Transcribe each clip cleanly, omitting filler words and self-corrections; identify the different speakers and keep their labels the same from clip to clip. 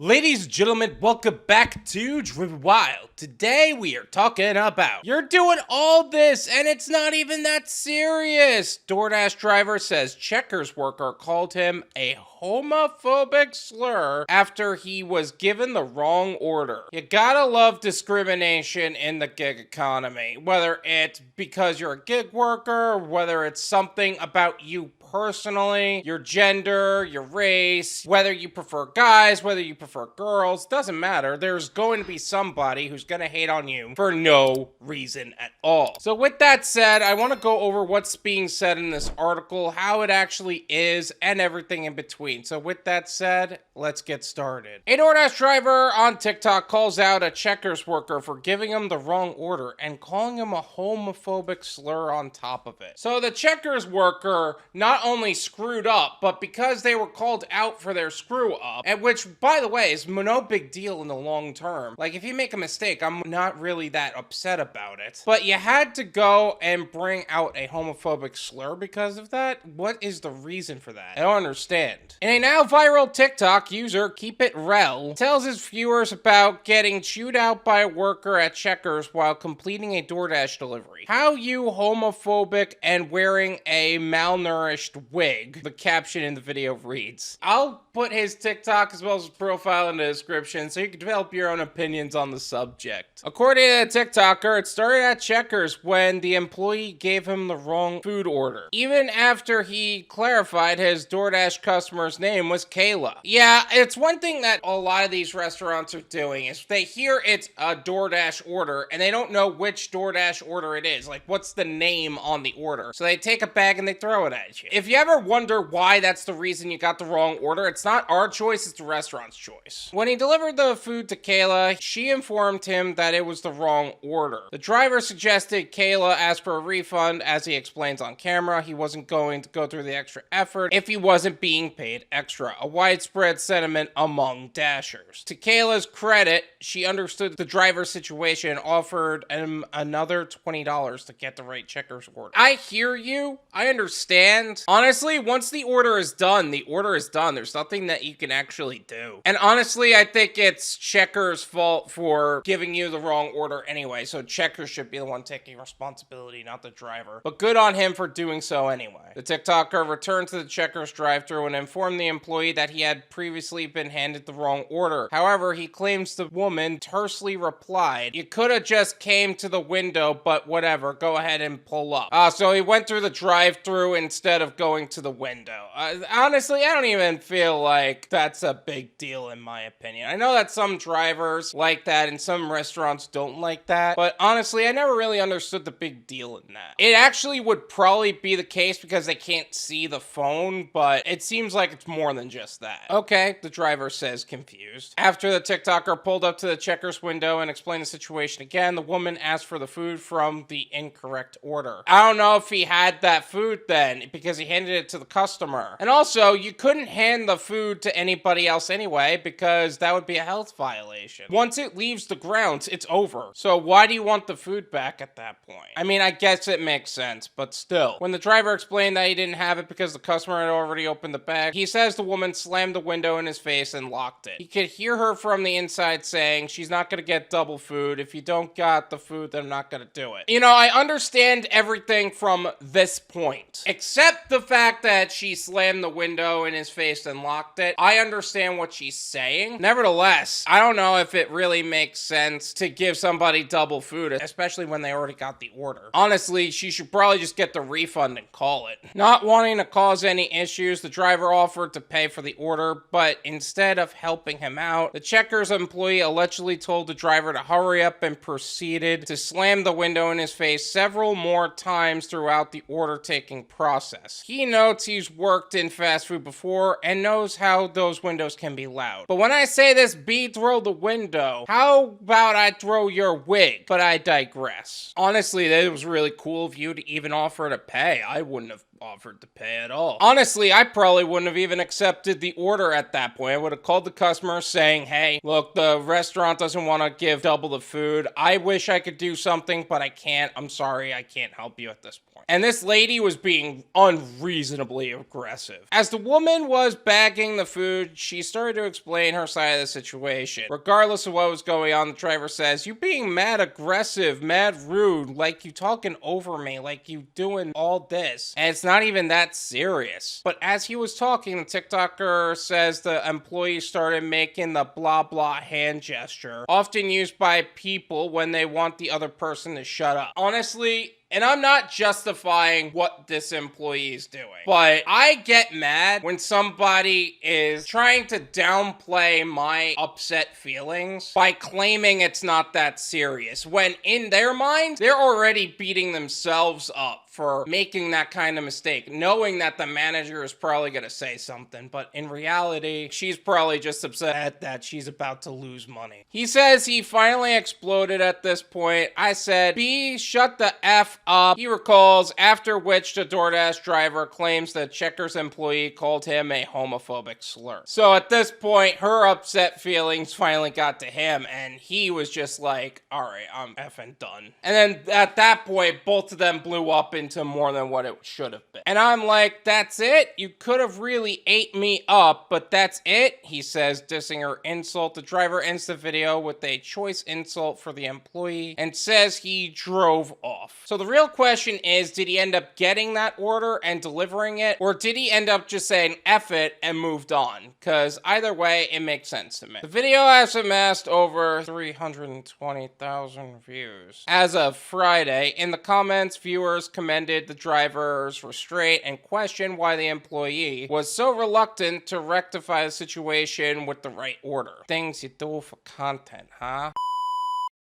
Speaker 1: Ladies and gentlemen, welcome back to Driven Wild. Today we are talking about you're doing all this and it's not even that serious. Doordash driver says Checkers worker called him a homophobic slur after he was given the wrong order. You gotta love discrimination in the gig economy, whether it's because you're a gig worker, whether it's something about you personally, your gender, your race, whether you prefer guys, whether you prefer girls, doesn't matter. There's going to be somebody who's going to hate on you for no reason at all. So with that said, I want to go over what's being said in this article, how it actually is, and everything in between. So with that said, let's get started. A DoorDash driver on TikTok calls out a Checkers worker for giving him the wrong order and calling him a homophobic slur on top of it. So the Checkers worker not only screwed up, but because they were called out for their screw up, and which, by the way, is no big deal in the long term. Like, if you make a mistake, I'm not really that upset about it. But you had to go and bring out a homophobic slur because of that? What is the reason for that? I don't understand. In a now viral TikTok, user Keepitrellll tells his viewers about getting chewed out by a worker at Checkers while completing a DoorDash delivery. How you homophobic and wearing a malnourished wig, the caption in the video reads. I'll put his TikTok as well as his profile in the description so you can develop your own opinions on the subject. According to the TikToker, it started at Checkers when the employee gave him the wrong food order, even after he clarified his DoorDash customer's name was Kayla. Yeah, it's one thing that a lot of these restaurants are doing is they hear it's a DoorDash order and they don't know which DoorDash order it is, like what's the name on the order. So they take a bag and they throw it at you. If you ever wonder why that's the reason you got the wrong order, it's not our choice, it's the restaurant's choice. When he delivered the food to Kayla, she informed him that it was the wrong order. The driver suggested Kayla ask for a refund. As he explains on camera, he wasn't going to go through the extra effort if he wasn't being paid extra, a widespread sentiment among Dashers. To Kayla's credit, she understood the driver's situation and offered him another $20 to get the right Checkers order. I hear you. I understand. Honestly, once the order is done, the order is done. There's nothing that you can actually do. And honestly, I think it's Checkers' fault for giving you the wrong order anyway, so Checkers should be the one taking responsibility, not the driver. But good on him for doing so anyway. The TikToker returned to the Checkers drive-thru and informed the employee that he had previously been handed the wrong order. However, he claims the woman tersely replied, "You could have just came to the window, but whatever, go ahead and pull up." So he went through the drive-thru instead of going to the window. Honestly, I don't even feel like that's a big deal in my opinion. I know that some drivers like that and some restaurants don't like that, but honestly, I never really understood the big deal in that. It actually would probably be the case because they can't see the phone, but it seems like it's more than just that. Okay, the driver says, confused. After the TikToker pulled up to the Checkers window and explained the situation again, the woman asked for the food from the incorrect order. I don't know if he had that food then, because he handed it to the customer. And also, you couldn't hand the food to anybody else anyway, because that would be a health violation. Once it leaves the grounds, it's over. So why do you want the food back at that point? I mean, I guess it makes sense, but still. When the driver explained that he didn't have it because the customer had already opened the bag, he says the woman slammed the window in his face and locked it. He could hear her from the inside saying, she's not gonna get double food. If you don't got the food, then I'm not gonna do it. You know, I understand everything from this point, except the fact that she slammed the window in his face and locked it. I understand what she's saying. Nevertheless, I don't know if it really makes sense to give somebody double food, especially when they already got the order. Honestly, she should probably just get the refund and call it. Not wanting to cause any issues, the driver offered to pay for the order, but instead of helping him out, the Checkers employee allegedly told the driver to hurry up and proceeded to slam the window in his face several more times throughout the order taking process. He notes he's worked in fast food before and knows how those windows can be loud. But when I say this, B, throw the window, how about I throw your wig? But I digress. Honestly, that was really cool of you to even offer to pay. I wouldn't have offered to pay at all. Honestly, I probably wouldn't have even accepted the order at that point. I would have called the customer saying, hey, look, the restaurant doesn't want to give double the food. I wish I could do something, but I can't. I'm sorry, I can't help you at this point. And this lady was being unreasonably aggressive. As the woman was bagging the food, she started to explain her side of the situation. Regardless of what was going on, the driver says, "You being mad aggressive, mad rude, like you talking over me, like you doing all this. And it's not even that serious." But as he was talking, the TikToker says the employee started making the blah blah hand gesture, often used by people when they want the other person to shut up. Honestly, and I'm not justifying what this employee is doing, but I get mad when somebody is trying to downplay my upset feelings by claiming it's not that serious, when in their mind, they're already beating themselves up for making that kind of mistake, knowing that the manager is probably going to say something, but in reality, she's probably just upset that she's about to lose money. He says he finally exploded at this point. I said, "B, shut the F up." He recalls, after which the DoorDash driver claims the Checkers employee called him a homophobic slur. So at this point, her upset feelings finally got to him, and he was just like, "All right, I'm effing done." And then at that point, both of them blew up into more than what it should have been. And I'm like, "That's it? You could have really ate me up, but that's it?" He says, dissing her insult. The driver ends the video with a choice insult for the employee and says he drove off. So the real question is, did he end up getting that order and delivering it? Or did he end up just saying F it and moved on? Because either way, it makes sense to me. The video has amassed over 320,000 views. As of Friday, in the comments, viewers commended the driver's restraint and questioned why the employee was so reluctant to rectify the situation with the right order. Things you do for content, huh?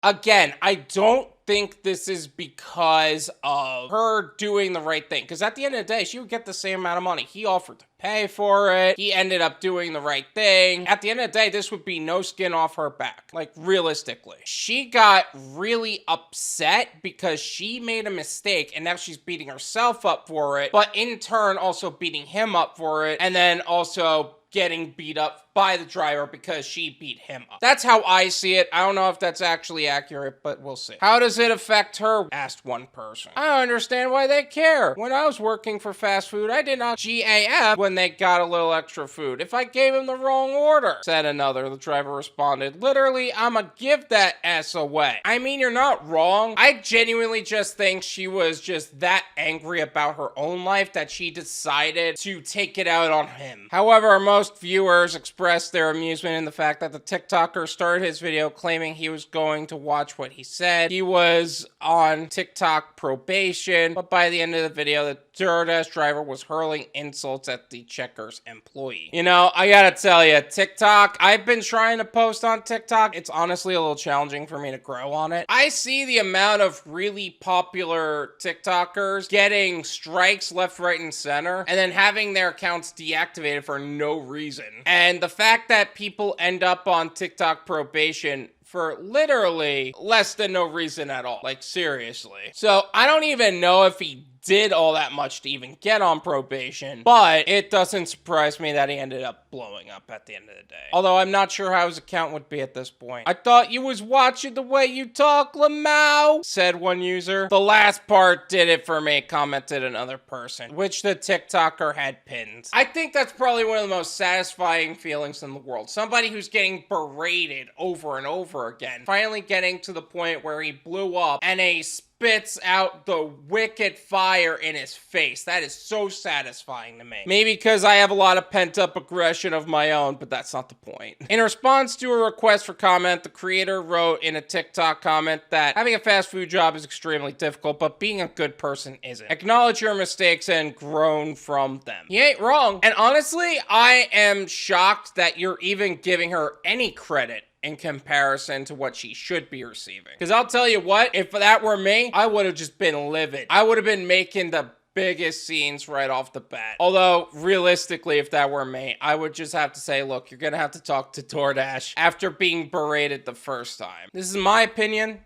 Speaker 1: Again, I don't think this is because of her doing the right thing, because at the end of the day, she would get the same amount of money. He offered to pay for it. He ended up doing the right thing. At the end of the day, this would be no skin off her back, like realistically. She got really upset because she made a mistake and now she's beating herself up for it, but in turn also beating him up for it, and then also getting beat up by the driver because she beat him up. That's how I see it. I don't know if that's actually accurate, but we'll see. "How does it affect her?" asked one person. "I don't understand why they care. When I was working for fast food, I did not GAF when they got a little extra food if I gave them the wrong order," said another. The driver responded, "Literally, I'ma give that ass away." I mean, you're not wrong. I genuinely just think she was just that angry about her own life that she decided to take it out on him. However, most viewers expressed their amusement in the fact that the TikToker started his video claiming he was going to watch what he said. He was on TikTok probation, but by the end of the video, the DoorDash driver was hurling insults at the Checkers employee. You know, I gotta tell you, TikTok, I've been trying to post on TikTok. It's honestly a little challenging for me to grow on it. I see the amount of really popular TikTokers getting strikes left, right, and center, and then having their accounts deactivated for no reason. And the fact that people end up on TikTok probation for literally less than no reason at all. Like, seriously. So I don't even know if he did all that much to even get on probation, but it doesn't surprise me that he ended up blowing up at the end of the day. Although I'm not sure how his account would be at this point. "I thought you was watching the way you talk, Lamau," said one user. "The last part did it for me," commented another person, which the TikToker had pinned. I think that's probably one of the most satisfying feelings in the world. Somebody who's getting berated over and over again, finally getting to the point where he blew up and a spits out the wicked fire in his face. That is so satisfying to me. Maybe because I have a lot of pent-up aggression of my own, but that's not the point. In response to a request for comment, the creator wrote in a TikTok comment that having a fast food job is extremely difficult, but being a good person isn't. Acknowledge your mistakes and grow from them. He ain't wrong. And honestly, I am shocked that you're even giving her any credit in comparison to what she should be receiving. Because I'll tell you what, if that were me, I would have just been livid. I would have been making the biggest scenes right off the bat. Although, realistically, if that were me, I would just have to say, look, you're gonna have to talk to DoorDash after being berated the first time. This is my opinion.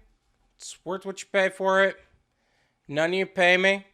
Speaker 1: It's worth what you pay for it. None of you pay me.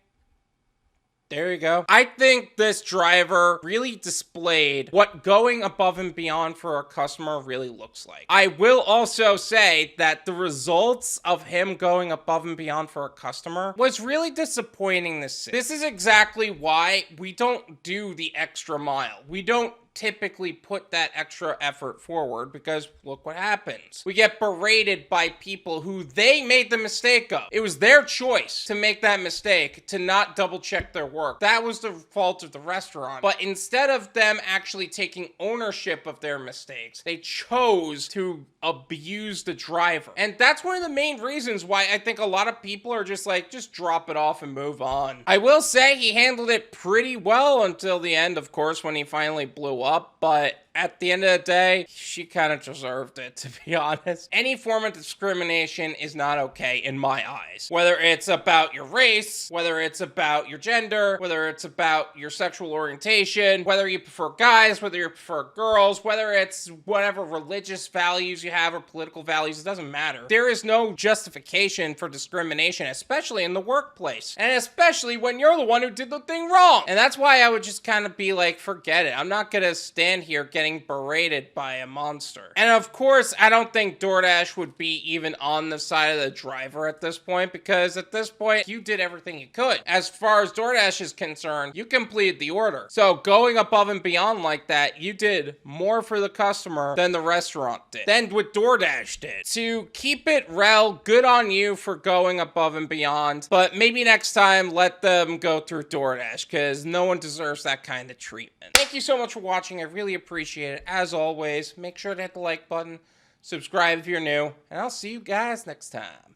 Speaker 1: There you go. I think this driver really displayed what going above and beyond for a customer really looks like. I will also say that the results of him going above and beyond for a customer was really disappointing to see. This is exactly why we don't do the extra mile. We don't typically put that extra effort forward, because look what happens. We get berated by people who they made the mistake of. It was their choice to make that mistake, to not double check their work. That was the fault of the restaurant. But instead of them actually taking ownership of their mistakes, they chose to abuse the driver. And that's one of the main reasons why I think a lot of people are just like, just drop it off and move on. I will say he handled it pretty well until the end, of course, when he finally blew up, but at the end of the day, she kind of deserved it, to be honest. Any form of discrimination is not okay in my eyes. Whether it's about your race, whether it's about your gender, whether it's about your sexual orientation, whether you prefer guys, whether you prefer girls, whether it's whatever religious values you have or political values, it doesn't matter. There is no justification for discrimination, especially in the workplace. And especially when you're the one who did the thing wrong. And that's why I would just kind of be like, forget it. I'm not gonna stand here getting berated by a monster. And of course, I don't think DoorDash would be even on the side of the driver at this point, because at this point, you did everything you could. As far as DoorDash is concerned, you completed the order. So going above and beyond like that, you did more for the customer than the restaurant did, than what DoorDash did. To Keepitrellll, good on you for going above and beyond, but maybe next time let them go through DoorDash, because no one deserves that kind of treatment. Thank you so much for watching. I really appreciate it. As always, make sure to hit the like button, subscribe if you're new, and I'll see you guys next time.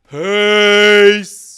Speaker 1: Peace!